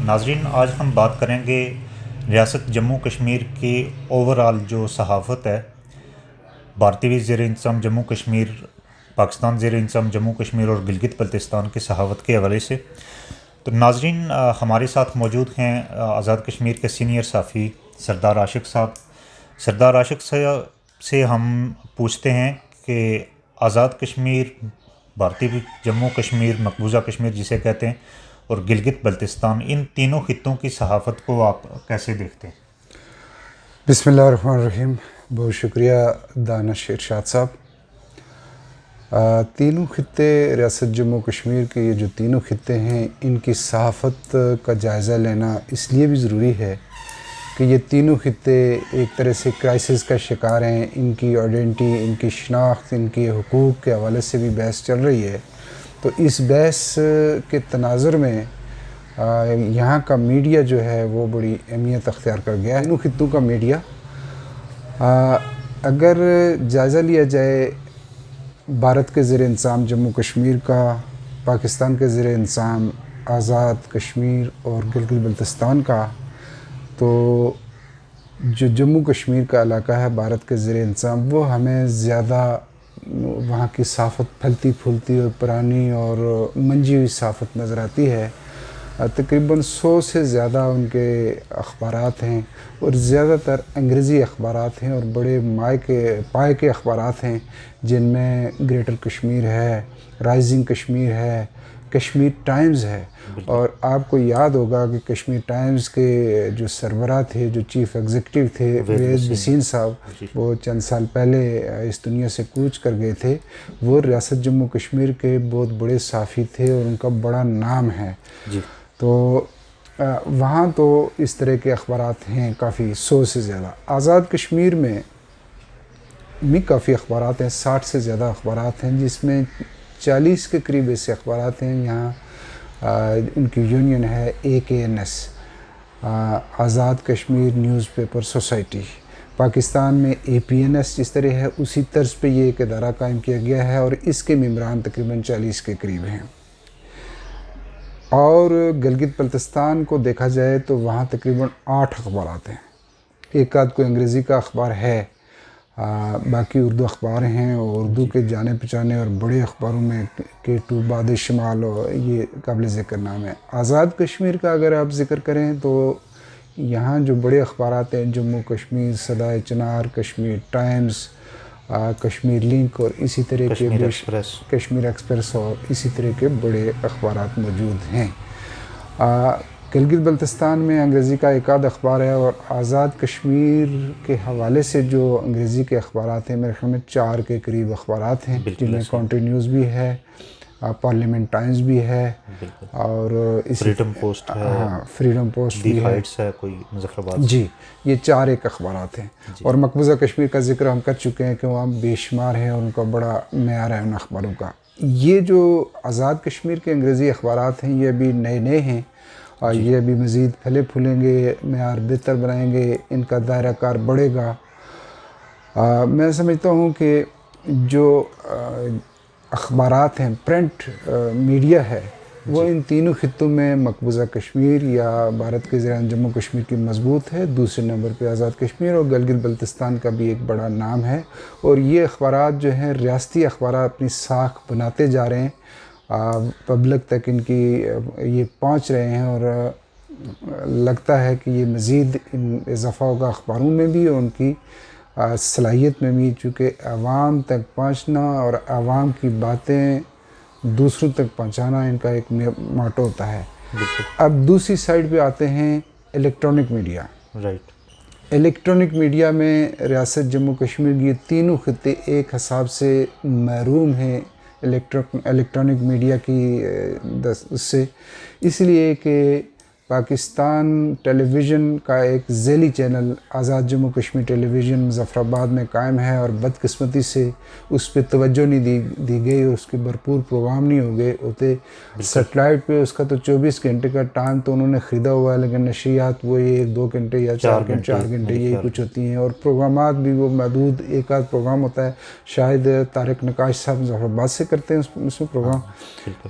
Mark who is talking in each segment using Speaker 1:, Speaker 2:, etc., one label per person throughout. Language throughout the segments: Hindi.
Speaker 1: नाजरीन, आज हम बात करेंगे रियासत जम्मू कश्मीर की ओवरऑल जो सहाफ़त है, भारतीय ज़ेर इंतज़ाम जम्मू कश्मीर, पाकिस्तान ज़ेर इंतज़ाम जम्मू कश्मीर और गिलगित बल्तिस्तान की सहाफ़त के हवाले से। तो नाजरीन, हमारे साथ मौजूद हैं आज़ाद कश्मीर के सीनियर साफ़ी सरदार आशिक़ साहब। सरदार आशिक़ साहब से हम पूछते हैं कि आज़ाद कश्मीर, भारतीय जम्मू कश्मीर, मकबूजा कश्मीर जिसे कहते हैं, और गिलगित बल्तिस्तान, इन तीनों खित्तों की सहाफ़त को आप कैसे देखते हैं?
Speaker 2: बिस्मिल्लाहिर्रहमानिर्रहीम। बहुत शुक्रिया दानिश इरशाद साहब। तीनों खित्ते रियासत जम्मू कश्मीर के, ये जो तीनों खित्ते हैं, इनकी सहाफ़त का जायज़ा लेना इसलिए भी ज़रूरी है कि ये तीनों खित्ते एक तरह से क्राइसिस का शिकार हैं। इनकी आइडेंटिटी, इनकी शनाख्त, इनके हुकूक़ के हवाले से भी बहस चल रही है। तो इस बहस के तनाज़ुर में यहाँ का मीडिया जो है वो बड़ी अहमियत अख्तियार कर गया है। तीनों खित्तों का मीडिया, अगर जायज़ा लिया जाए भारत के ज़ेर इंतज़ाम जम्मू कश्मीर का, पाकिस्तान के ज़ेर इंतज़ाम आज़ाद कश्मीर और गिलगित बल्तिस्तान का, तो जो जम्मू कश्मीर का इलाका है भारत के ज़ेर इंतज़ाम, वो हमें ज़्यादा वहाँ की सहाफ़त फलती फूलती और पुरानी और मंजी हुई सहाफ़त नज़र आती है। तकरीबन 100 से ज़्यादा उनके अखबारात हैं और ज़्यादातर अंग्रेज़ी अखबारात हैं और बड़े पाए के अखबारात हैं, जिनमें ग्रेटर कश्मीर है, राइजिंग कश्मीर है, कश्मीर टाइम्स है। और आपको याद होगा कि कश्मीर टाइम्स के जो सरबराह थे, जो चीफ़ एग्जीक्यूटिव थे, वेद भसीन साहब, वो चंद साल पहले इस दुनिया से कूच कर गए थे। वो रियासत जम्मू कश्मीर के बहुत बड़े साफ़ी थे और उनका बड़ा नाम है जी। तो वहाँ तो इस तरह के अखबारात हैं काफ़ी, 100 से ज़्यादा। आज़ाद कश्मीर में भी काफ़ी अखबारात हैं, 60 से ज़्यादा अखबारात हैं, जिसमें 40 के करीब ऐसे अखबारात हैं। यहाँ उनकी यूनियन है AKNS, Azad Kashmir newspaper society. Pakistan में APNS जिस तरह है, उसी तर्ज पे ये एक इदारा कायम किया गया है और इसके मेम्बरान तकरीबन 40 के करीब हैं। और गिलगित बल्तिस्तान को देखा जाए तो वहाँ तकरीबन 8 अखबारात हैं। एक आध कोई अंग्रेज़ी का अखबार है, बाकी उर्दू अखबार हैं और उर्दू के जाने पहचाने और बड़े अखबारों में K2, बाद शमाल और ये काबिल ज़िक्र नाम है। आज़ाद कश्मीर का अगर आप ज़िक्र करें तो यहाँ जो बड़े अखबारात हैं, जम्मू कश्मीर सदाए चिनार, कश्मीर टाइम्स, कश्मीर लिंक और इसी तरह के कश्मीर एक्सप्रेस और इसी तरह के बड़े अखबारात मौजूद हैं। गिलगित बल्तिस्तान में अंग्रेज़ी का एक आध अखबार है और आज़ाद कश्मीर के हवाले से जो अंग्रेज़ी के अखबारात हैं, मेरे ख्याल में 4 के करीब अखबारात हैं, जिनमें कंट्री न्यूज़ भी है, पार्लियामेंट टाइम्स भी है और इसी
Speaker 1: फ्रीडम पोस्ट है,
Speaker 2: हाँ फ्रीडम पोस्ट भी है,
Speaker 1: कोई मुज़फ़्फ़राबाद
Speaker 2: जी। ये 4 एक अखबारात हैं। और मकबूजा कश्मीर का जिक्र हम कर चुके हैं कि वहाँ बेशुमार है और उनका बड़ा मेयार है उन अखबारों का। ये जो आज़ाद कश्मीर के अंग्रेज़ी अखबारात हैं, ये अभी नए नए हैं और ये अभी मज़ीद फले फूलेंगे, मेयार बेहतर बनाएंगे, इनका दायरा कार बढ़ेगा। मैं समझता हूँ कि जो अखबारात हैं, प्रिंट मीडिया है, वो इन तीनों खित्तों में मकबूजा कश्मीर या भारत के ज़ेर जम्मू कश्मीर की मजबूत है। दूसरे नंबर पे आज़ाद कश्मीर और गिलगित बल्तिस्तान का भी एक बड़ा नाम है। और ये अखबारात जो हैं, रियासती अखबारात अपनी साख बनाते जा रहे हैं, पब्लिक तक इनकी ये पहुंच रहे हैं और लगता है कि ये मज़ीद इजाफ़ा होगा अखबारों में भी और उनकी सलाहियत में भी, चूँकि आवाम तक पहुंचना और आवाम की बातें दूसरों तक पहुंचाना इनका एक मोटो होता है। अब दूसरी साइड पे आते हैं electronic media. Right. Electronic media में रियासत जम्मू कश्मीर की तीनों खित्ते एक हिसाब से महरूम हैं इलेक्ट्रॉनिक मीडिया की उससे, इसलिए कि पाकिस्तान टेलीविज़न का एक ज़ैली चैनल आज़ाद जम्मू कश्मीर टेलीविज़न मुज़फ़्फ़राबाद में कायम है और बदकिस्मती से उस पर तवज्जो नहीं दी गई और उसके भरपूर प्रोग्राम नहीं हो गए होते। सेटेलाइट पे उसका तो 24 घंटे का टाइम तो उन्होंने ख़रीदा हुआ है, लेकिन नशियात वो 1-2 घंटे या 4 घंटे यही कुछ होती हैं और प्रोग्रामात भी वो महदूद, एक आध प्रोग्राम होता है, शायद तारिक नकाश साहब मुज़फ़्फ़राबाद से करते हैं उसमें प्रोग्राम,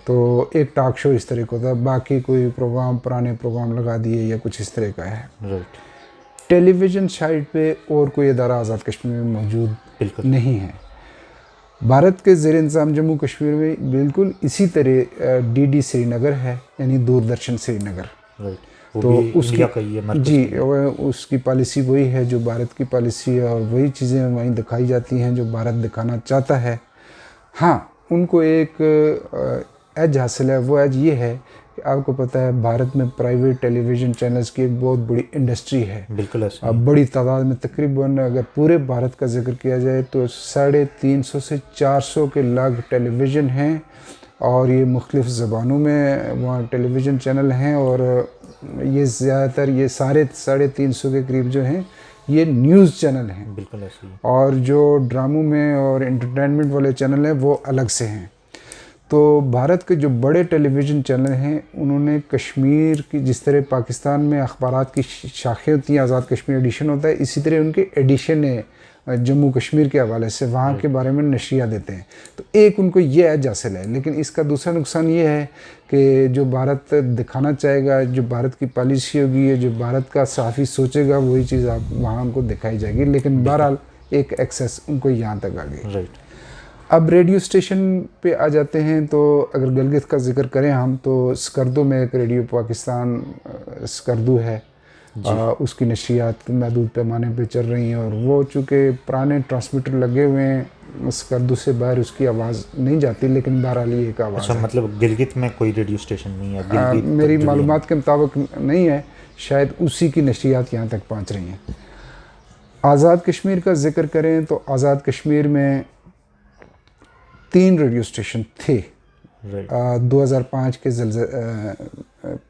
Speaker 2: तो एक टॉक शो इस तरह का होता है। बाकी कोई प्रोग्राम, पुराने प्रोग्राम प्रोग्राम लगा दिए या कुछ इस तरह का है।
Speaker 1: राइट।
Speaker 2: टेलीविज़न साइट पे और कोई इदारा आज़ाद कश्मीर में मौजूद
Speaker 1: बिल्कुल
Speaker 2: नहीं है। भारत के ज़ेर इंतज़ाम जम्मू कश्मीर में बिल्कुल इसी तरह डीडी श्रीनगर है, यानी दूरदर्शन श्रीनगर।
Speaker 1: राइट। वो
Speaker 2: तो
Speaker 1: भी
Speaker 2: उसकी
Speaker 1: इंडिया का ही है, मरकज़
Speaker 2: जी,
Speaker 1: का ही है।
Speaker 2: वो उसकी पॉलिसी वही है जो भारत की पॉलिसी है, और वही चीज़ें वहीं दिखाई जाती हैं जो भारत दिखाना चाहता है। हाँ, उनको एक एज हासिल है। वो एज ये है कि आपको पता है भारत में प्राइवेट टेलीविज़न चैनल्स की एक बहुत बड़ी इंडस्ट्री है।
Speaker 1: बिल्कुल ऐसा
Speaker 2: अब बड़ी तादाद में, तकरीबन अगर पूरे भारत का जिक्र किया जाए तो 350 से 400 के लग टेलीविज़न हैं, और ये मुख्तलिफ़ ज़बानों में वहाँ टेलीविज़न चैनल हैं। और ये ज़्यादातर ये 350 के करीब जो हैं ये न्यूज़ चैनल हैं,
Speaker 1: बिल्कुल ऐसा ही है।
Speaker 2: और जो ड्रामों में और एंटरटेनमेंट वाले चैनल हैं वो अलग से हैं। तो भारत के जो बड़े टेलीविज़न चैनल हैं उन्होंने कश्मीर की, जिस तरह पाकिस्तान में अखबारात की शाखें होती हैं, आज़ाद कश्मीर एडिशन होता है, इसी तरह उनके एडिशन है जम्मू कश्मीर के हवाले से, वहाँ के बारे में नशरिया देते हैं। तो एक उनको ये एज हासिल है। लेकिन इसका दूसरा नुकसान ये है कि जो भारत दिखाना चाहेगा, जो भारत की पॉलिसी होगी, जो भारत का सहाफ़ी सोचेगा, वही चीज़ आप वहाँ उनको दिखाई जाएगी। लेकिन बहरहाल एक एक्सेस उनको यहाँ तक आ गई।
Speaker 1: राइट।
Speaker 2: अब रेडियो स्टेशन पे आ जाते हैं। तो अगर गिलगित का जिक्र करें हम, तो स्कर्दू में एक रेडियो पाकिस्तान स्कर्दू है, उसकी नशियात महदूद पैमाने पे चल रही हैं, और वो चूँकि पुराने ट्रांसमीटर लगे हुए हैं, स्कर्दू से बाहर उसकी आवाज़ नहीं जाती, लेकिन बहरहाल ये एक आवाज़
Speaker 1: अच्छा,
Speaker 2: है।
Speaker 1: मतलब गिलगित में कोई रेडियो स्टेशन नहीं है? गिलगित
Speaker 2: मेरी मालूमात के मुताबिक नहीं है, शायद उसी की नशियात यहाँ तक पहुँच रही हैं। आज़ाद कश्मीर का जिक्र करें तो आज़ाद कश्मीर में 3 रेडियो स्टेशन थे 2005 के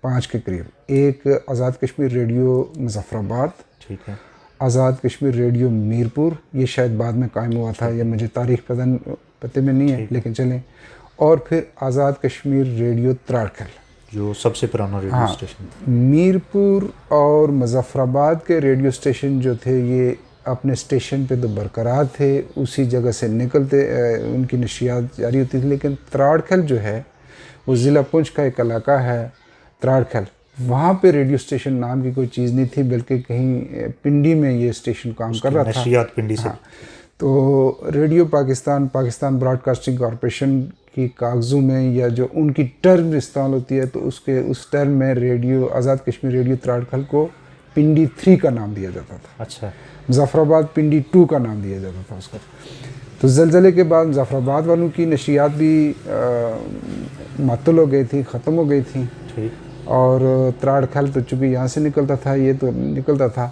Speaker 2: 5 के करीब। एक आज़ाद कश्मीर रेडियो मुजफ्फराबाद,
Speaker 1: ठीक है,
Speaker 2: आज़ाद कश्मीर रेडियो मीरपुर, ये शायद बाद में कायम हुआ था, या मुझे तारीख पते में नहीं है, लेकिन चलें। और फिर आज़ाद कश्मीर रेडियो त्राड़खल,
Speaker 1: जो सबसे पुराना रेडियो स्टेशन।
Speaker 2: मीरपुर और मुजफ्फराबाद के रेडियो स्टेशन जो थे ये अपने स्टेशन पे तो बरकरार थे, उसी जगह से निकलते उनकी नशियात जारी होती थी। लेकिन त्राड़खल जो है वो ज़िला पुंछ का एक इलाका है त्राड़खल, वहाँ पे रेडियो स्टेशन नाम की कोई चीज़ नहीं थी, बल्कि कहीं पिंडी में ये स्टेशन काम कर रहा था।
Speaker 1: नशियात पिंडी से।
Speaker 2: हाँ, तो रेडियो पाकिस्तान ब्रॉडकास्टिंग कॉरपोरेशन की कागज़ों में, या जो उनकी टर्म इस्तेमाल होती है, तो उस टर्म में रेडियो आज़ाद कश्मीर रेडियो त्राड़खल को पिंडी 3 का नाम दिया जाता था।
Speaker 1: अच्छा।
Speaker 2: मुजफ्फराबाद पिंडी 2 का नाम दिया जाता था उसका। तो ज़लज़ले के बाद मुजफ्फराबाद वालों की नशियात भी मअतल हो गई थी, ख़त्म हो गई थी।
Speaker 1: ठीक।
Speaker 2: और त्राड़खल तो चूँकि यहाँ से निकलता था, ये तो निकलता था।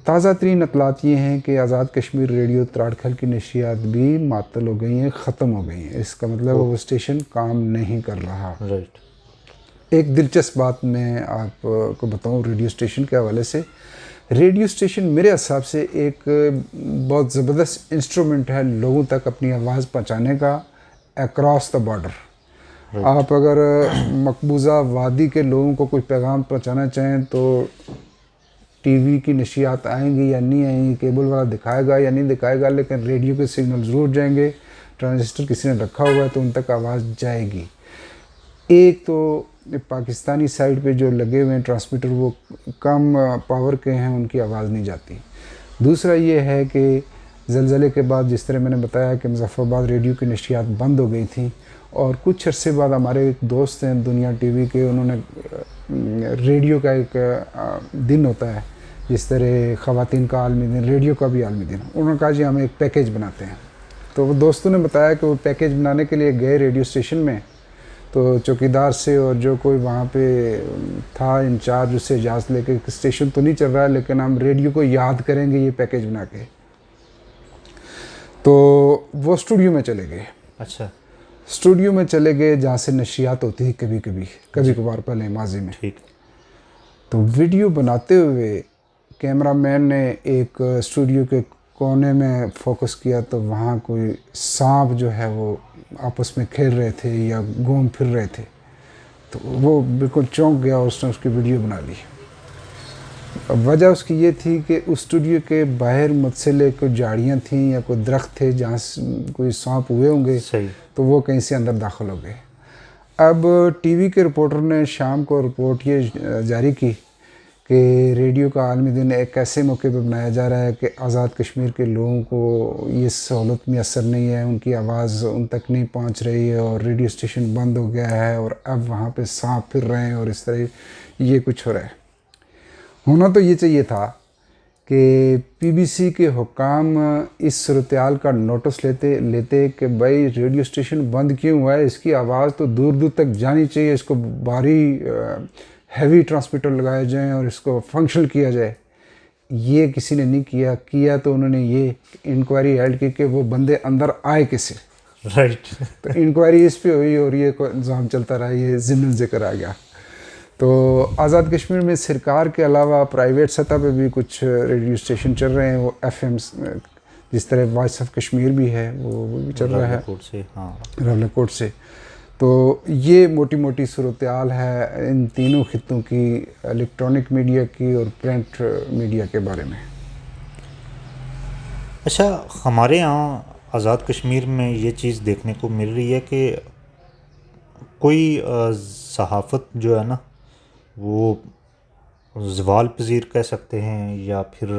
Speaker 2: ताज़ा तरीन इतलात ये हैं कि आज़ाद कश्मीर रेडियो त्राड़खल की नशियात भी मअतल हो गई हैं, ख़त्म हो गई हैं। इसका मतलब वो स्टेशन काम नहीं कर रहा।
Speaker 1: राइट।
Speaker 2: एक दिलचस्प बात मैं आपको बताऊं रेडियो स्टेशन के हवाले से। रेडियो स्टेशन मेरे हिसाब से एक बहुत ज़बरदस्त इंस्ट्रूमेंट है लोगों तक अपनी आवाज़ पहुंचाने का, अक्रॉस द बॉर्डर। आप अगर मकबूजा वादी के लोगों को कोई पैगाम पहुंचाना चाहें तो टीवी की नशियात आएंगी या नहीं आएंगी, केबल वाला दिखाएगा या नहीं दिखाएगा, लेकिन रेडियो के सिग्नल ज़रूर जाएंगे। ट्रांजिस्टर किसी ने रखा हुआ है तो उन तक आवाज़ जाएगी। एक तो पाकिस्तानी साइड पे जो लगे हुए हैं ट्रांसमीटर वो कम पावर के हैं, उनकी आवाज़ नहीं जाती। दूसरा ये है कि ज़लज़ले के बाद जिस तरह मैंने बताया कि मुजफ्फराबाद रेडियो की नशियात बंद हो गई थी, और कुछ अरसे बाद हमारे एक दोस्त हैं दुनिया टीवी के, उन्होंने रेडियो का एक दिन होता है जिस तरह ख़वातीन का आलमी दिन, रेडियो का भी आलमी दिन, उन्होंने कहा जी हम एक पैकेज बनाते हैं। तो वो दोस्तों ने बताया कि वो पैकेज बनाने के लिए गए रेडियो स्टेशन में, तो चौकीदार से और जो कोई वहाँ पे था इंचार्ज, उससे इजाज़त लेके स्टेशन तो नहीं चल रहा है लेकिन हम रेडियो को याद करेंगे ये पैकेज बना के। तो वो स्टूडियो में चले गए।
Speaker 1: अच्छा।
Speaker 2: स्टूडियो में चले गए जहाँ से नशियात होती थी कभी कभार पहले माजी में।
Speaker 1: ठीक।
Speaker 2: तो वीडियो बनाते हुए कैमरामैन ने एक स्टूडियो के कोने में फोकस किया, तो वहाँ कोई सांप जो है वो आपस में खेल रहे थे या घूम फिर रहे थे। तो वो बिल्कुल चौंक गया और उसने उसकी वीडियो बना ली। वजह उसकी ये थी कि उस स्टूडियो के बाहर मुझसे कोई झाड़ियाँ थीं या कोई दरख्त थे जहाँ कोई सांप हुए होंगे,
Speaker 1: सही।
Speaker 2: तो वो कहीं से अंदर दाखिल हो गए। अब टीवी के रिपोर्टर ने शाम को रिपोर्ट ये जारी की कि रेडियो का आलमी दिन एक ऐसे मौके पर बनाया जा रहा है कि आज़ाद कश्मीर के लोगों को ये सहूलत मैसर नहीं है, उनकी आवाज़ उन तक नहीं पहुंच रही है और रेडियो स्टेशन बंद हो गया है और अब वहाँ पे सांप फिर रहे हैं और इस तरह ये कुछ हो रहा है। होना तो ये चाहिए था कि पीबीसी के हुक्काम इस सूरत-ए-हाल का नोटिस लेते कि भाई रेडियो स्टेशन बंद क्यों हुआ है, इसकी आवाज़ तो दूर दूर तक जानी चाहिए, इसको भारी हैवी ट्रांसमीटर लगाए जाएं और इसको फंक्शनल किया जाए। ये किसी ने नहीं किया तो उन्होंने ये इंक्वायरी हेल्ड की कि वो बंदे अंदर आए कैसे।
Speaker 1: राइट।
Speaker 2: तो इंक्वायरी इस पे हुई और ये इंतज़ाम चलता रहा, ये ज़िम्न ज़िक्र आ गया। तो आज़ाद कश्मीर में सरकार के अलावा प्राइवेट सतह पे भी कुछ रेडियो स्टेशन चल रहे हैं, वो एफएम, जिस तरह वॉइस ऑफ कश्मीर भी है वो भी चल रहा है रावलकोट से। तो ये मोटी मोटी सूरत-ए-हाल है इन तीनों खित्तों की, इलेक्ट्रॉनिक मीडिया की और प्रिंट मीडिया के बारे में।
Speaker 1: अच्छा, हमारे यहाँ आज़ाद कश्मीर में ये चीज़ देखने को मिल रही है कि कोई सहाफ़त जो है ना वो ज़वाल पज़ीर कह सकते हैं या फिर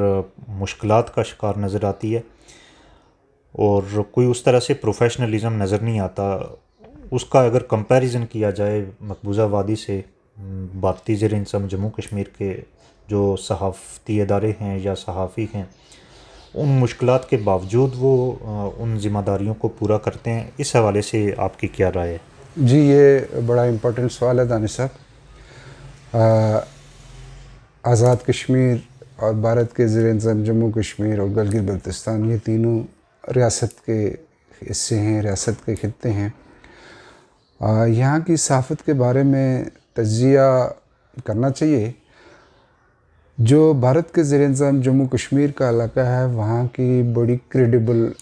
Speaker 1: मुश्किलात का शिकार नज़र आती है और कोई उस तरह से प्रोफेशनलिज़म नज़र नहीं आता। उसका अगर कंपैरिजन किया जाए मकबूजा वादी से, भारतीय ज़ेर-ए-इंतज़ाम जम्मू कश्मीर के जो सहाफ़ती इदारे हैं या सहाफ़ी हैं, उन मुश्किलात के बावजूद वो उन ज़िम्मेदारियों को पूरा करते हैं। इस हवाले से आपकी क्या राय है?
Speaker 2: जी, ये बड़ा इम्पोर्टेंट सवाल है दानिश साहब। आज़ाद कश्मीर और भारत के ज़ेर-ए-इंतज़ाम जम्मू कश्मीर और गिलगित बल्तिस्तान, ये तीनों रियासत के हिस्से हैं, रियासत के खित्ते हैं। यहाँ की सहाफ़त के बारे में तज्ज़िया करना चाहिए। जो भारत के ज़ेर-ए-इंतज़ाम जम्मू कश्मीर का इलाका है, वहाँ की बड़ी क्रेडिबल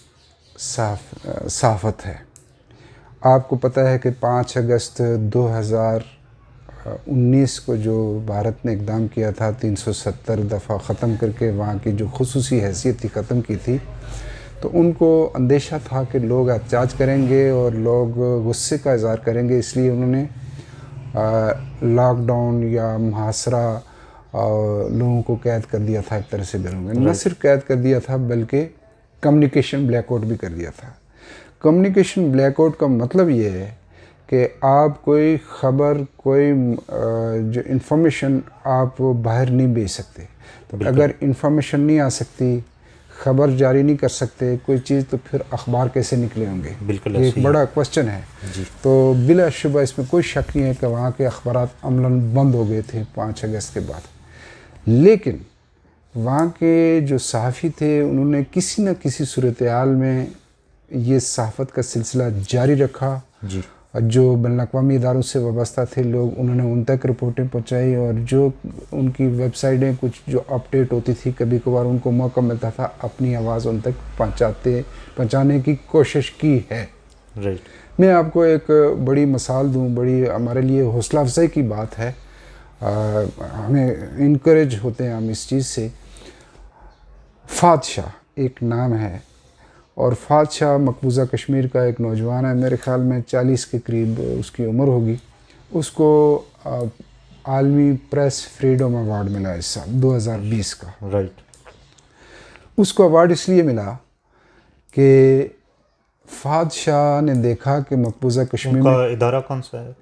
Speaker 2: सहाफ़त है। आपको पता है कि 5 अगस्त 2019 को जो भारत ने इक़दाम किया था, 370 दफ़ा ख़त्म करके वहाँ की जो खुसूसी हैसियत थी ख़त्म की थी, तो उनको अंदेशा था कि लोग एहतजाज करेंगे और लोग गुस्से का इज़हार करेंगे, इसलिए उन्होंने लॉकडाउन या मुहासरा लोगों को कैद कर दिया था एक तरह से घरों में। न सिर्फ कैद कर दिया था बल्कि कम्युनिकेशन ब्लैकआउट भी कर दिया था। कम्युनिकेशन ब्लैकआउट का मतलब ये है कि आप कोई ख़बर, कोई जो इन्फॉर्मेशन आप बाहर नहीं भेज सकते। तो अगर इन्फॉर्मेशन नहीं आ सकती, ख़बर जारी नहीं कर सकते कोई चीज़, तो फिर अखबार कैसे निकले होंगे?
Speaker 1: बिल्कुल,
Speaker 2: ये एक बड़ा क्वेश्चन है
Speaker 1: जी।
Speaker 2: तो बिलाशुबा इसमें कोई शक नहीं है कि वहाँ के अखबारात अमलन बंद हो गए थे 5 अगस्त के बाद। लेकिन वहाँ के जो सहाफ़ी थे उन्होंने किसी न किसी सूरत-ए-हाल में ये सहाफ़त का सिलसिला जारी रखा
Speaker 1: जी।
Speaker 2: जो बैनुल-अक़वामी इदारों से वाबस्ता थे लोग, उन्होंने उन तक रिपोर्टें पहुंचाई और जो उनकी वेबसाइटें कुछ जो अपडेट होती थी, कभी कभार उनको मौका मिलता था अपनी आवाज़ उन तक पहुंचाने की कोशिश की है।
Speaker 1: राइट।
Speaker 2: मैं आपको एक बड़ी मिसाल दूं, बड़ी हमारे लिए हौसला अफजाई की बात है, हमें इनकरेज होते हैं हम इस चीज़ से। फ़ाद शाह एक नाम है और फ़ाद शाह मकबूजा कश्मीर का एक नौजवान है, मेरे ख़्याल में 40 के करीब उसकी उम्र होगी। उसको आलमी प्रेस फ्रीडम अवार्ड मिला इस साल 2020 का।
Speaker 1: राइट।
Speaker 2: उसको अवार्ड इसलिए मिला कि फ़ाद शाह ने देखा कि मकबूजा कश्मीर में
Speaker 1: इदारा कौन सा है?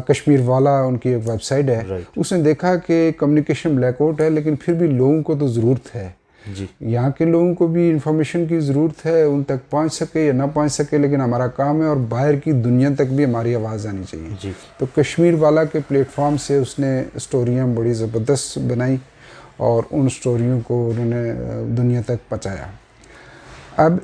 Speaker 2: कश्मीर वाला उनकी एक वेबसाइट है।
Speaker 1: राइट।
Speaker 2: उसने देखा कि कम्युनिकेशन ब्लैकआउट है, लेकिन फिर भी लोगों को तो ज़रूरत है
Speaker 1: जी।
Speaker 2: यहाँ के लोगों को भी इंफॉर्मेशन की ज़रूरत है, उन तक पहुँच सके या ना पहुँच सके, लेकिन हमारा काम है और बाहर की दुनिया तक भी हमारी आवाज़ आनी चाहिए
Speaker 1: जी।
Speaker 2: तो कश्मीर वाला के प्लेटफॉर्म से उसने स्टोरियाँ बड़ी ज़बरदस्त बनाई और उन स्टोरियों को उन्होंने दुनिया तक पहुँचाया। अब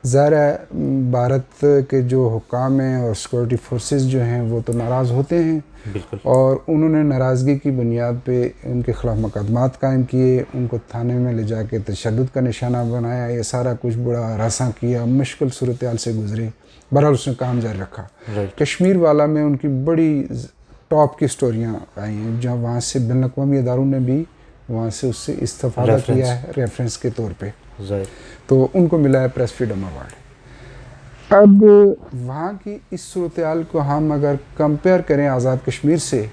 Speaker 2: ज़ाहिर है भारत के जो हुक्काम हैं और सिक्योरिटी फोर्सेस जो हैं वो तो नाराज़ होते हैं।
Speaker 1: बिल्कुल।
Speaker 2: और उन्होंने नाराज़गी की बुनियाद पे उनके ख़िलाफ़ मुकदमात कायम किए, उनको थाने में ले जाके तशद्दुद का निशाना बनाया, ये सारा कुछ बड़ा हरासा किया, मुश्किल सूरत-ए-हाल से गुजरे। बहरहाल उसने काम जारी रखा। कश्मीर वाला में उनकी बड़ी टॉप की स्टोरियाँ आई हैं, जहाँ वहाँ से बैनुल-अक़वामी इदारों ने भी वहाँ से उससे इस्तिफ़ादा किया है रेफरेंस के तौर पे, तो उनको मिला है प्रेस फ्रीडम अवार्ड। अब वहाँ की इस सूरत-ए-हाल को हम अगर कंपेयर करें आज़ाद कश्मीर से,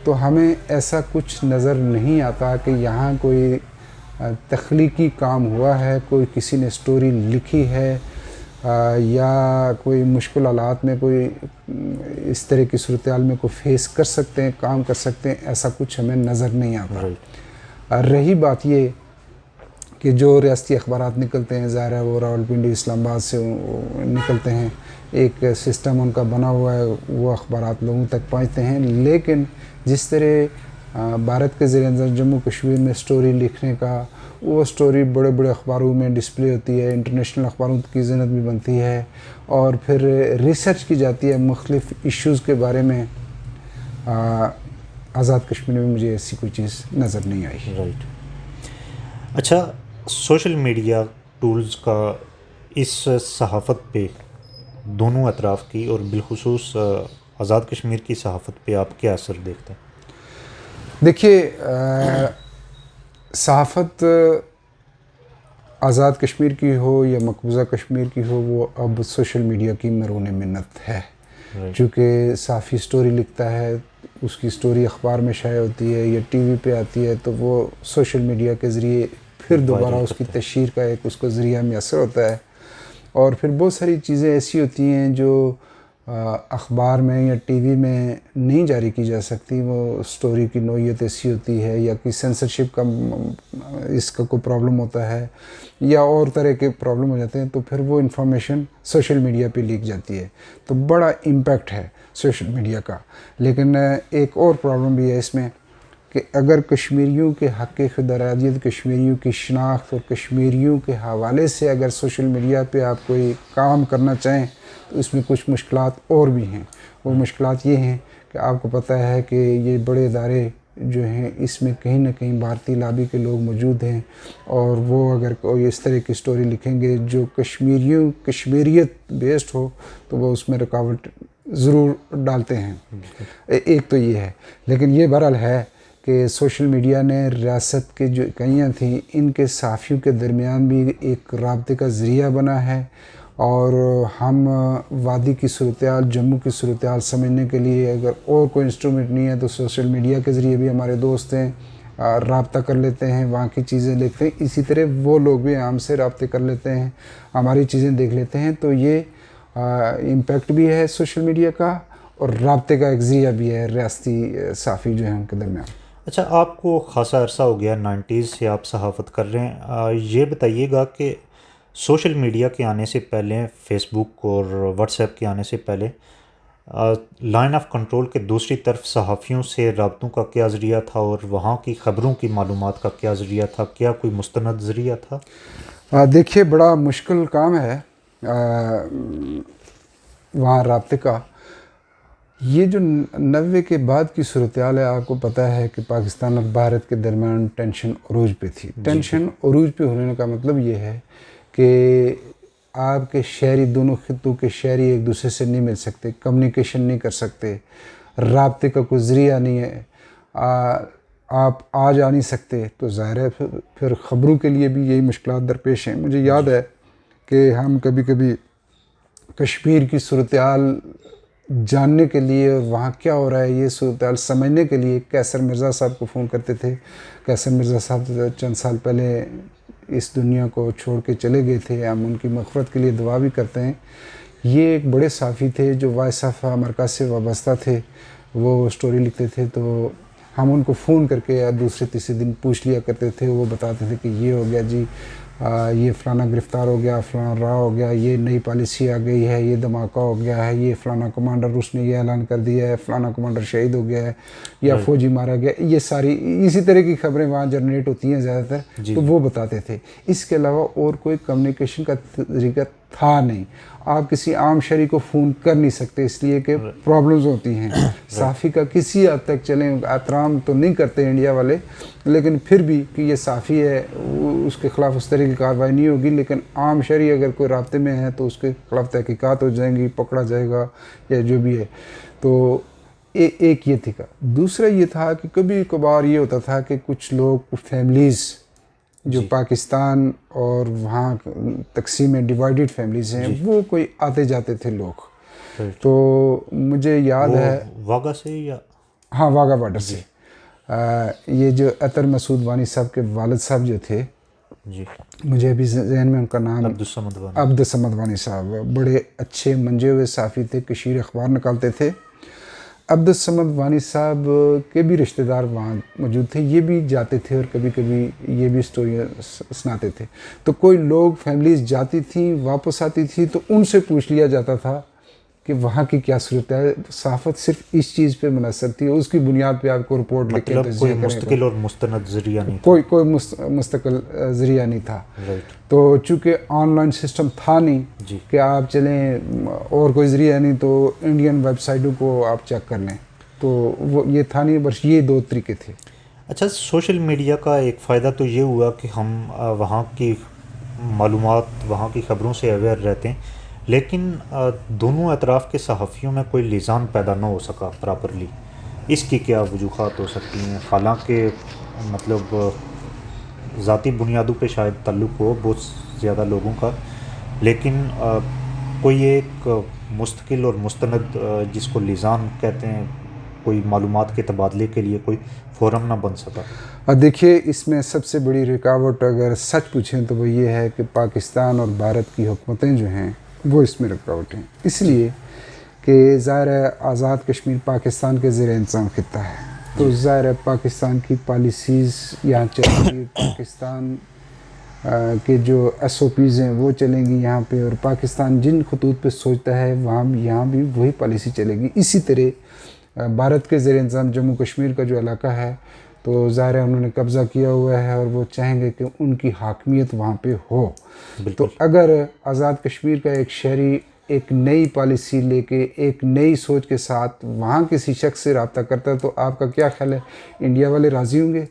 Speaker 2: तो हमें ऐसा कुछ नज़र नहीं आता कि यहाँ कोई तख्लीकी काम हुआ है, कोई किसी ने स्टोरी लिखी है या कोई मुश्किल हालात में कोई इस तरह की सूरत-ए-हाल में कोई फेस कर सकते हैं, काम कर सकते हैं, ऐसा कुछ हमें नज़र नहीं आता। रही बात ये कि जो रियासती अखबारात निकलते हैं, ज़ाहिर है वो रावलपिंडी इस्लामाबाद से निकलते हैं, एक सिस्टम उनका बना हुआ है, वो अखबारात लोगों तक पहुँचते हैं। लेकिन जिस तरह भारत के ज़ेर-ए-इंतज़ाम जम्मू कश्मीर में स्टोरी लिखने का, वो स्टोरी बड़े बड़े अखबारों में डिस्प्ले होती है, इंटरनेशनल अखबारों की ज़िन्नत भी बनती है और फिर रिसर्च की जाती है मुख्तलिफ़ इश्यूज़ के बारे में। आज़ाद कश्मीर में मुझे ऐसी कोई चीज़ नज़र नहीं आई।
Speaker 1: राइट। अच्छा, सोशल मीडिया टूल्स का इस सहाफ़त पे दोनों अतराफ़ की और बिलखुसूस आज़ाद कश्मीर की सहाफ़त पे आप क्या असर देखते हैं?
Speaker 2: देखिए, सहाफ़त आज़ाद कश्मीर की हो या मकबूज़ा कश्मीर की हो, वो अब सोशल मीडिया की मरून मिन्नत है। चूँकि सहाफ़ी स्टोरी लिखता है, उसकी स्टोरी अखबार में शाया होती है या टीवी पे आती है, तो वो सोशल मीडिया के ज़रिए फिर दोबारा उसकी तशहीर का एक उसको ज़रिया मैसर होता है। और फिर बहुत सारी चीज़ें ऐसी होती हैं जो अखबार में या टीवी में नहीं जारी की जा सकती। वो स्टोरी की नोयत ऐसी होती है या कि सेंसरशिप का इसका कोई प्रॉब्लम होता है या और तरह के प्रॉब्लम हो जाते हैं, तो फिर वो इंफॉर्मेशन सोशल मीडिया पे लीक जाती है। तो बड़ा इम्पैक्ट है सोशल मीडिया का। लेकिन एक और प्रॉब्लम भी है इसमें कि अगर कश्मीरियों के हक़ खुदरादियत, कश्मीरियों की शनाख्त और कश्मीरियों के हवाले से अगर सोशल मीडिया पे आप कोई काम करना चाहें, तो इसमें कुछ मुश्किलात और भी हैं। वो मुश्किलात ये हैं कि आपको पता है कि ये बड़े इदारे जो हैं, इसमें कहीं ना कहीं भारतीय लाबी के लोग मौजूद हैं और वो अगर कोई इस तरह की स्टोरी लिखेंगे जो कश्मीरियत बेस्ड हो, तो वो उसमें रुकावट ज़रूर डालते हैं। एक तो ये है। लेकिन ये बहरहाल है कि सोशल मीडिया ने रियासत के जो इकाइयाँ थी, इनके सहाफ़ियों के दरमियान भी एक राब्ते का ज़रिया बना है और हम वादी की सूरत-ए-हाल, जम्मू की सूरत-ए-हाल समझने के लिए अगर और कोई इंस्ट्रूमेंट नहीं है तो सोशल मीडिया के ज़रिए भी हमारे दोस्त हैं, राब्ता कर लेते हैं, वहाँ की चीज़ें देखते हैं। इसी तरह वो लोग भी हमसे राब्ते कर लेते हैं, हमारी चीज़ें देख लेते हैं। तो ये इम्पैक्ट भी है सोशल मीडिया का और राब्ते का एक ज़रिया भी है रियासती सहाफ़ी जो हैं उनके दरमियान।
Speaker 1: अच्छा, आपको ख़ासा अरसा हो गया, 90s से आप सहाफ़त कर रहे हैं। ये बताइएगा कि सोशल मीडिया के आने से पहले, फ़ेसबुक और व्हाट्सएप के आने से पहले लाइन ऑफ कंट्रोल के दूसरी तरफ सहाफ़ियों से रब्तों का क्या ज़रिया था और वहाँ की ख़बरों की मालूमात का क्या ज़रिया था? क्या कोई मुस्तनद ज़रिया था?
Speaker 2: देखिए, बड़ा मुश्किल काम है वहाँ राब्ते का। ये जो 90 के बाद की सूरत-ए-हाल है, आपको पता है कि पाकिस्तान और भारत के दरमियान टेंशन अरूज पे थी। टेंशन अरूज पे होने का मतलब ये है कि आपके शहरी, दोनों खित्तों के शहरी एक दूसरे से नहीं मिल सकते, कम्युनिकेशन नहीं कर सकते, राब्ते का कोई ज़रिया नहीं है, आप आ जा नहीं सकते। तो ज़ाहिर है फिर ख़बरों के लिए भी यही मुश्किलात दरपेश हैं। मुझे याद है कि हम कभी कभी कश्मीर की सूरत-ए-हाल जानने के लिए और वहाँ क्या हो रहा है ये सूरत-ए-हाल समझने के लिए कैसर मिर्ज़ा साहब को फ़ोन करते थे। कैसर मिर्ज़ा साहब चंद साल पहले इस दुनिया को छोड़ के चले गए थे। हम उनकी मग़फ़िरत के लिए दुआ भी करते हैं। ये एक बड़े सहाफ़ी थे जो वॉइस ऑफ अमेरिका से वाबस्ता थे। वो स्टोरी लिखते थे तो हम उनको फ़ोन करके या दूसरे तीसरे दिन पूछ लिया करते थे। वो बताते थे कि ये हो गया जी, ये फ़लाना गिरफ़्तार हो गया, फ़लाना रहा हो गया, ये नई पॉलिसी आ गई है, ये धमाका हो गया है, ये फ़लाना कमांडर उसने ये ऐलान कर दिया है, फ़लाना कमांडर शहीद हो गया है या फ़ौजी मारा गया। ये सारी इसी तरह की ख़बरें वहाँ जनरेट होती हैं ज़्यादातर, तो वो बताते थे। इसके अलावा और कोई कम्युनिकेशन का तरीका था नहीं। आप किसी आम शहरी को फ़ोन कर नहीं सकते इसलिए कि प्रॉब्लम्स होती हैं। सहाफ़ी का किसी हद तक चलें एहतराम तो नहीं करते इंडिया वाले, लेकिन फिर भी कि ये सहाफ़ी है उसके ख़िलाफ़ उस तरह की कार्रवाई नहीं होगी। लेकिन आम शहरी अगर कोई राब्ते में है तो उसके ख़िलाफ़ तहक़ीक़ात हो जाएंगी, पकड़ा जाएगा या जो भी है। तो एक ये थी का। दूसरा ये था कि कभी कभार ये होता था कि कुछ लोग फैमिलीज़ जो पाकिस्तान और वहाँ तकसीम में डिवाइडेड फैमिलीज़ हैं, वो कोई आते जाते थे लोग। तो मुझे याद है
Speaker 1: वाघा से या
Speaker 2: हाँ वाघा बॉर्डर से ये जो अतर मसूद वानी साहब के वालिद साहब जो थे
Speaker 1: जी,
Speaker 2: मुझे अभी जहन में उनका नाम अब्दुस्समद वानी साहब, बड़े अच्छे मंजे हुए साफ़ी थे, कशीर अखबार निकालते थे। अब्दुस्समद वानी साहब के भी रिश्तेदार वहाँ मौजूद थे, ये भी जाते थे और कभी कभी ये भी स्टोरियाँ सुनाते थे। तो कोई लोग फैमिलीज जाती थी वापस आती थी तो उनसे पूछ लिया जाता था कि वहाँ की क्या सूरत है। सहाफ़त सिर्फ इस चीज़ पे मुनहसर थी, उसकी बुनियाद पे आपको रिपोर्ट लिख के
Speaker 1: मतलब कोई मुस्तकिल और मुस्तनद ज़रिया नहीं,
Speaker 2: कोई मुस्तकिल ज़रिया नहीं था। तो चूँकि ऑनलाइन सिस्टम था नहीं कि आप चलें और कोई ज़रिया नहीं तो इंडियन वेबसाइटों को आप चेक कर लें, तो वो ये था नहीं, बस ये दो तरीके थे।
Speaker 1: अच्छा, सोशल मीडिया का एक फ़ायदा तो ये हुआ कि हम वहाँ की मालूमात, वहाँ की ख़बरों से अवेयर रहते हैं, लेकिन दोनों अतराफ़ के सहाफ़ियों में कोई लिज़ान पैदा ना हो सका प्रॉपरली। इसकी क्या वजूहात हो सकती हैं? हालांकि मतलब ज़ाती बुनियादों पे शायद ताल्लुक़ हो बहुत ज़्यादा लोगों का, लेकिन कोई एक मुस्तकिल और मुस्तनद जिसको लिज़ान कहते हैं, कोई मालूमात के तबादले के लिए कोई फ़ोरम ना बन सका।
Speaker 2: देखिए, इसमें सबसे बड़ी रुकावट अगर सच पूछें तो वो ये है कि पाकिस्तान और भारत की हुकूमतें जो हैं वो इसमें रुकावट हैं, इसलिए कि ज़ाहिर है आज़ाद कश्मीर पाकिस्तान के ज़ेर इंतज़ाम खित्ता है, तो ज़ाहिर है पाकिस्तान की पॉलिसीज़ यहाँ चलेंगी, पाकिस्तान के जो SOPs हैं वो चलेंगी यहाँ पे, और पाकिस्तान जिन खतूत पे सोचता है वहाँ यहाँ भी वही पॉलिसी चलेगी। इसी तरह भारत के ज़ेर इंतज़ाम जम्मू कश्मीर का जो इलाका है, तो ज़ाहिर है उन्होंने कब्ज़ा किया हुआ है और वो चाहेंगे कि उनकी हाकमियत वहाँ पे हो। तो अगर आज़ाद कश्मीर का एक शहरी एक नई पॉलिसी लेके एक नई सोच के साथ वहाँ किसी शख्स से रब्ता करता है, तो आपका क्या ख्याल है, इंडिया वाले राज़ी होंगे?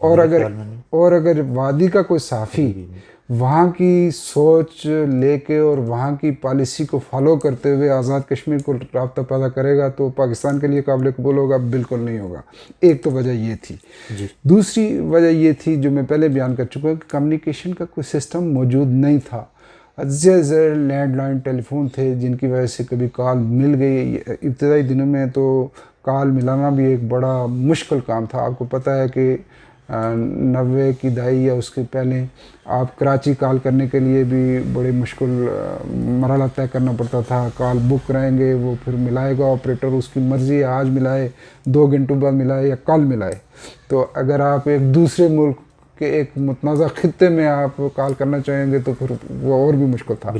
Speaker 2: और अगर वादी का कोई साफ़ी वहाँ की सोच लेके और वहाँ की पॉलिसी को फॉलो करते हुए आज़ाद कश्मीर को राब्ता पैदा करेगा तो पाकिस्तान के लिए काबिल कबूल होगा? बिल्कुल नहीं होगा। एक तो वजह ये थी। दूसरी वजह ये थी जो मैं पहले बयान कर चुका हूँ कि कम्युनिकेशन का कोई सिस्टम मौजूद नहीं था। ज़्यादा लैंडलाइन टेलीफोन थे जिनकी वजह से कभी कॉल मिल गई। इब्तदाई दिनों में तो कॉल मिलाना भी एक बड़ा मुश्किल काम था। आपको पता है कि 90 की दहाई या उसके पहले आप कराची कॉल करने के लिए भी बड़े मुश्किल मरहला तय करना पड़ता था। कॉल बुक कराएंगे, वो फिर मिलाएगा ऑपरेटर, उसकी मर्ज़ी है आज मिलाए, 2 घंटों बाद मिलाए या कल मिलाए। तो अगर आप एक दूसरे मुल्क के एक मुतनाज़ा खित्ते में आप कॉल करना चाहेंगे तो फिर वो और भी मुश्किल था।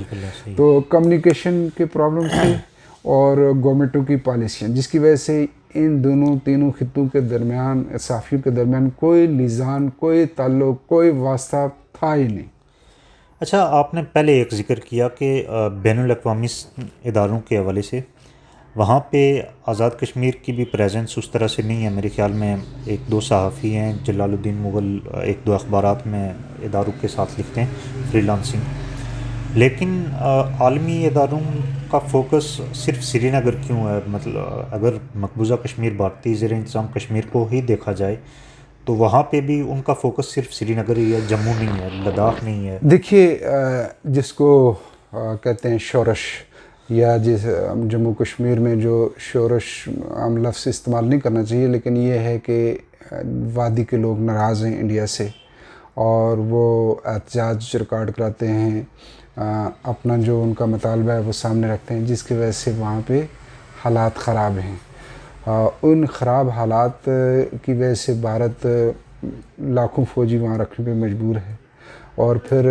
Speaker 2: तो कम्युनिकेशन के प्रॉब्लम थे और गवर्नमेंटों की पॉलिसियाँ, जिसकी वजह से इन दोनों तीनों खित्तों के दरमियान, साफ़ियों के दरमियान कोई लिज़ान, कोई ताल्लुक़, कोई वास्ता था ही नहीं।
Speaker 1: अच्छा, आपने पहले एक ज़िक्र किया कि बैनुल-अक़वामी इदारों के हवाले से वहाँ पे आज़ाद कश्मीर की भी प्रेजेंस उस तरह से नहीं है। मेरे ख़्याल में 1-2 सहाफ़ी हैं, जलालुद्दीन मुग़ल 1-2 अखबारात में इदारों के साथ लिखते हैं फ्रीलांसिंग, लेकिन आलमी इदारों का फोकस सिर्फ श्रीनगर क्यों है? मतलब अगर मकबूजा कश्मीर भारतीय ज़ेर इंतज़ाम कश्मीर को ही देखा जाए तो वहाँ पे भी उनका फोकस सिर्फ श्रीनगर ही है, जम्मू नहीं है, लद्दाख नहीं है।
Speaker 2: देखिए, जिसको कहते हैं शोरश, या जिस जम्मू कश्मीर में जो शोरश आम लफ्ज़ इस्तेमाल नहीं करना चाहिए, लेकिन ये है कि वादी के लोग नाराज़ हैं इंडिया से और वो एहतजाज रिकॉर्ड कराते हैं, अपना जो उनका मुतालबा है वो सामने रखते हैं, जिसकी वजह से वहाँ पे हालात ख़राब हैं। उन ख़राब हालात की वजह से भारत लाखों फ़ौजी वहाँ रखने पे मजबूर है, और फिर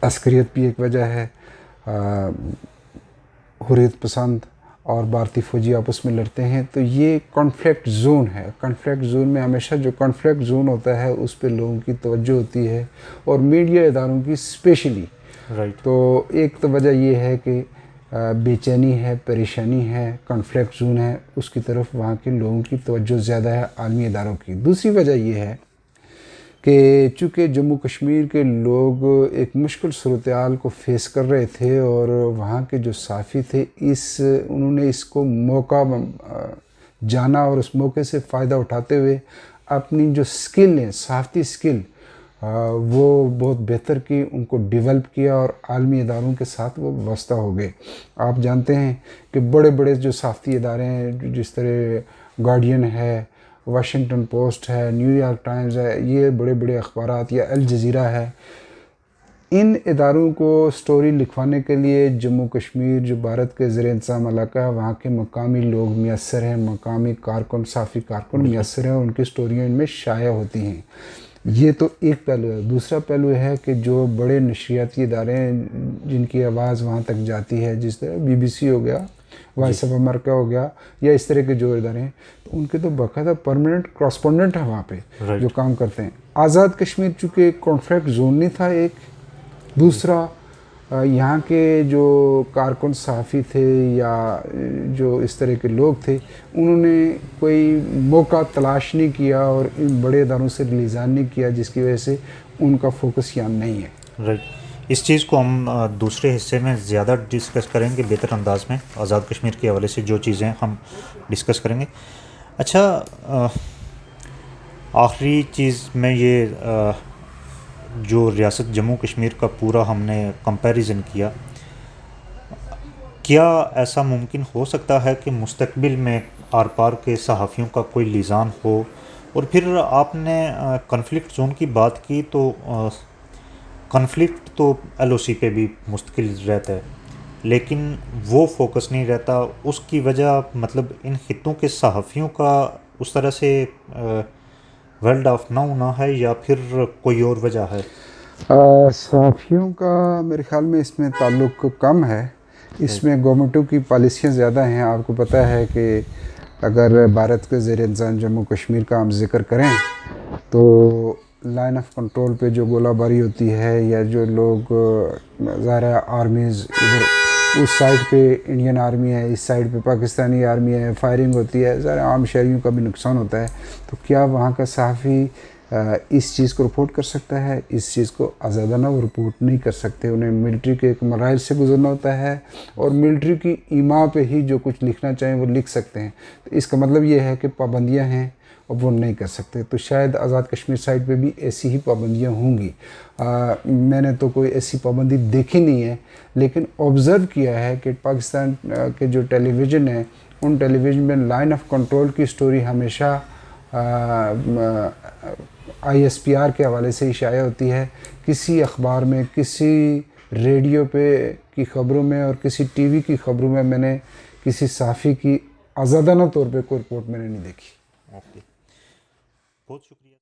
Speaker 2: अस्करियत भी एक वजह है। हुर्रियत पसंद और भारतीय फ़ौजी आपस में लड़ते हैं, तो ये कॉन्फ्लिक्ट ज़ोन है। कॉन्फ्लिक्ट ज़ोन में हमेशा जो कॉन्फ्लिक्ट ज़ोन होता है उस पे लोगों की तवज्जो होती है, और मीडिया इदारों की स्पेशली। तो एक तो वजह ये है कि बेचैनी है, परेशानी है, कॉन्फ्लिक्ट ज़ोन है, उसकी तरफ वहाँ के लोगों की तवज्जो ज़्यादा है आलमी इदारों की। दूसरी वजह ये है कि चूँकि जम्मू कश्मीर के लोग एक मुश्किल सूरत-ए-हाल को फेस कर रहे थे और वहाँ के जो साफ़ी थे उन्होंने इसको मौका जाना और उस मौके से फ़ायदा उठाते हुए अपनी जो स्किल है, सहाफ़ती स्किल, वो बहुत बेहतर की, उनको डेवलप किया और आलमी इदारों के साथ वो वाबस्ता हो गए। आप जानते हैं कि बड़े बड़े जो सहाफ़ती इदारे हैं, जिस तरह गार्डियन है, वाशिंगटन पोस्ट है, न्यूयॉर्क टाइम्स है, ये बड़े बड़े अखबारात, या अल जज़ीरा है, इन इदारों को स्टोरी लिखवाने के लिए जम्मू कश्मीर जो भारत के ज़ेर इंतज़ाम इलाका है, वहाँ के मकामी लोग मैसर हैं, मकामी कारकुन, साफ़ी कारकुन मैसर हैं, उनकी स्टोरियाँ इनमें शाया होती हैं। ये तो एक पहलू है। दूसरा पहलू है कि जो बड़े नशरियाती इदारे हैं जिनकी आवाज़ वहाँ तक जाती है, जिस तरह BBC हो गया, वॉइस ऑफ अमेरिका हो गया, या इस तरह के जो इदारे हैं, तो उनके तो बाकायदा परमानेंट कॉरस्पॉन्डेंट है वहाँ पे जो काम करते हैं। आज़ाद कश्मीर चूँकि कॉन्फ्लिक्ट जोन नहीं था एक, दूसरा यहाँ के जो कारकुन सहाफ़ी थे या जो इस तरह के लोग थे, उन्होंने कोई मौका तलाश नहीं किया और इन बड़े इदारों से लिजान नहीं किया, जिसकी वजह से उनका फोकस यहाँ नहीं है।
Speaker 1: राइट। इस चीज़ को हम दूसरे हिस्से में ज़्यादा डिस्कस करेंगे बेहतर अंदाज में, आज़ाद कश्मीर के हवाले से जो चीज़ें हम डिस्कस करेंगे। अच्छा, आखिरी चीज़ में ये जो रियासत जम्मू कश्मीर का पूरा हमने कंपैरिजन किया, क्या ऐसा मुमकिन हो सकता है कि मुस्तकबिल में आर पार के सहाफ़ियों का कोई लिजान हो? और फिर आपने कॉन्फ्लिक्ट जोन की बात की, तो कॉन्फ्लिक्ट तो LOC पे भी मुस्तकिल रहता है, लेकिन वो फोकस नहीं रहता। उसकी वजह मतलब इन खित्तों के सहाफ़ियों का उस तरह से वर्ल्ड ऑफ ना होना है, या फिर कोई और वजह है?
Speaker 2: सहाफ़ियों का मेरे ख़्याल में इसमें ताल्लुक़ कम है। इसमें गवर्नमेंटों की पॉलिसियाँ ज़्यादा हैं। आपको पता है कि अगर भारत के ज़ेर इंतज़ाम जम्मू कश्मीर का हम ज़िक्र करें, तो लाइन ऑफ कंट्रोल पे जो गोलाबारी होती है, या जो लोग ज़ाहिर आर्मीज़ इधर उस साइड पे इंडियन आर्मी है, इस साइड पे पाकिस्तानी आर्मी है, फायरिंग होती है, ज़ाहिर आम शहरियों का भी नुकसान होता है। तो क्या वहाँ का सहाफ़ी इस चीज़ को रिपोर्ट कर सकता है? इस चीज़ को आज़ादाना वो रिपोर्ट नहीं कर सकते। उन्हें मिलिट्री के एक मराइल से गुजरना होता है, और मिलिट्री की ईमा पे ही जो कुछ लिखना चाहें वो लिख सकते हैं। तो इसका मतलब ये है कि पाबंदियाँ हैं और वो नहीं कर सकते। तो शायद आज़ाद कश्मीर साइड पे भी ऐसी ही पाबंदियाँ होंगी। मैंने तो कोई ऐसी पाबंदी देखी नहीं है, लेकिन ऑब्ज़र्व किया है कि पाकिस्तान के जो टेलीविज़न है, उन टेलीविज़न में लाइन ऑफ कंट्रोल की स्टोरी हमेशा ISPR के हवाले से ही शाया होती है। किसी अखबार में, किसी रेडियो पे की ख़बरों में और किसी TV की ख़बरों में मैंने किसी सहाफ़ी की आज़ादाना तौर पे कोई रिपोर्ट मैंने नहीं देखी।
Speaker 1: ओके, बहुत शुक्रिया।